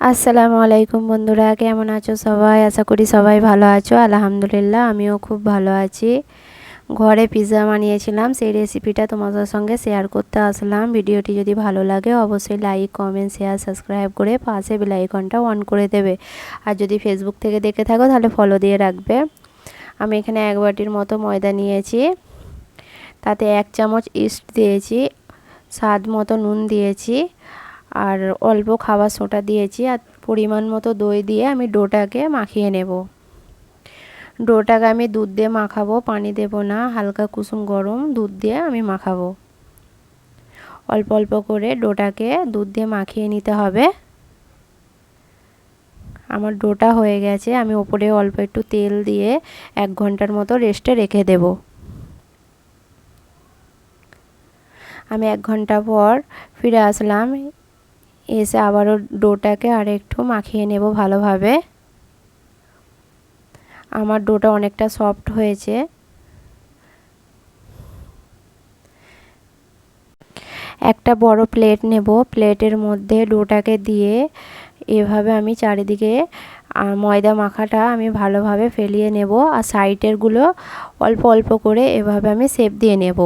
আসসালামু আলাইকুম বন্ধুরা, কেমন আছো সবাই? আশা করি সবাই ভালো আছো। আলহামদুলিল্লাহ আমিও খুব ভালো আছি। ঘরে পিৎজা বানিয়েছিলাম, সেই রেসিপিটা তোমাদের সঙ্গে শেয়ার করতে আসলাম। ভিডিওটি যদি ভালো লাগে অবশ্যই লাইক, কমেন্ট, শেয়ার, সাবস্ক্রাইব করে পাশে বেল আইকনটা অন করে দেবে। আর যদি ফেসবুক থেকে দেখে থাকো তাহলে ফলো দিয়ে রাখবে। আমি এখানে 1 বাটির মতো ময়দা নিয়েছি, তাতে 1 চামচ ইস্ট দিয়েছি, স্বাদ মতো নুন দিয়েছি, আর অল্প খাবার সোডা দিয়েছি, আর পরিমাণ মতো দই দিয়ে আমি ডোটাকে মাখিয়ে নেব। ডোটাকে আমি দুধ দিয়ে মাখাবো, পানি দেব না, হালকা কুসুম গরম দুধ দিয়ে আমি মাখাবো। অল্প অল্প করে ডোটাকে দুধ দিয়ে মাখিয়ে নিতে হবে। আমার ডোটা হয়ে গেছে, আমি ওপরে অল্প একটু তেল দিয়ে 1 ঘন্টার মতো রেস্টে রেখে দেব। আমি 1 ঘন্টা পর ফিরে আসলাম, এসে আবারও ডোটাকে আর একটু মাখিয়ে নেব ভালোভাবে। আমার ডোটা অনেকটা সফট হয়েছে। একটা বড় প্লেট নেব, প্লেটের মধ্যে ডোটাকে দিয়ে এভাবে আমি চারিদিকে ময়দা মাখাটা আমি ভালোভাবে ফেলিয়ে নেব, আর সাইডেরগুলো অল্প অল্প করে এভাবে আমি শেপ দিয়ে নেব।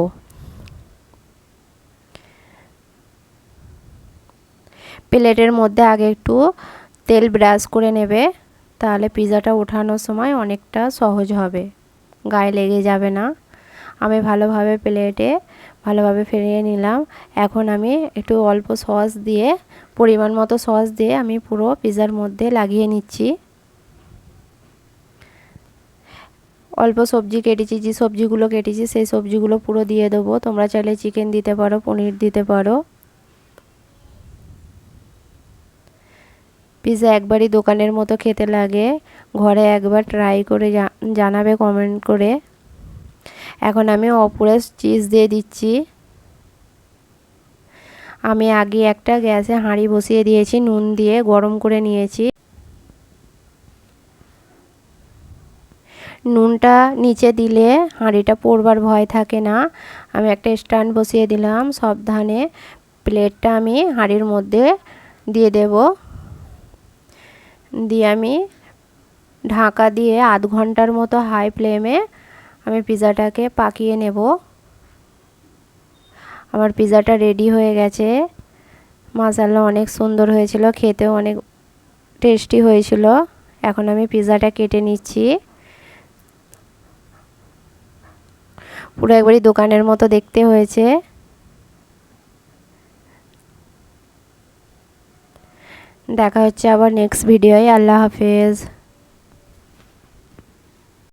প্লেটের মধ্যে আগে একটু তেল ব্রাশ করে নেবে, তাহলে পিৎজাটা ওঠানোর সময় অনেকটা সহজ হবে, গায়ে লেগে যাবে না। আমি ভালোভাবে প্লেটে ভালোভাবে ফেলিয়ে নিলাম। এখন আমি একটু অল্প সস দিয়ে, পরিমাণ মতো সস দিয়ে আমি পুরো পিৎজার মধ্যে লাগিয়ে নিচ্ছি। অল্প সবজি কেটেছি, যে সবজিগুলো কেটেছি সেই সবজিগুলো পুরো দিয়ে দেবো। তোমরা চাইলে চিকেন দিতে পারো, পনির দিতে পারো। পিৎজা একবারই দোকানের মতো খেতে লাগে, ঘরে একবার ট্রাই করে জানাবে কমেন্ট করে। এখন আমি ওপরে চিজ দিয়ে দিচ্ছি। আমি আগে একটা গ্যাসে হাঁড়ি বসিয়ে দিয়েছি, নুন দিয়ে গরম করে নিয়েছি। নুনটা নিচে দিলে হাঁড়িটা পোড়বার ভয় থাকে না। আমি একটা স্ট্যান্ড বসিয়ে দিলাম, সাবধানে প্লেটটা আমি হাঁড়ির মধ্যে দিয়ে দেব। দিয়ে আমি ঢাকা দিয়ে আধ ঘন্টার মতো হাই ফ্লেমে আমি পিৎজাটাকে পাকিয়ে নেব। আমার পিৎজাটা রেডি হয়ে গেছে। মাশাআল্লাহ অনেক সুন্দর হয়েছিল, খেতেও অনেক টেস্টি হয়েছিল। এখন আমি পিৎজাটা কেটে নিচ্ছি। পুরো একবারই দোকানের মতো দেখতে হয়েছে। দেখা হচ্ছে আবার নেক্সট ভিডিওয়। আল্লাহ হাফেজ।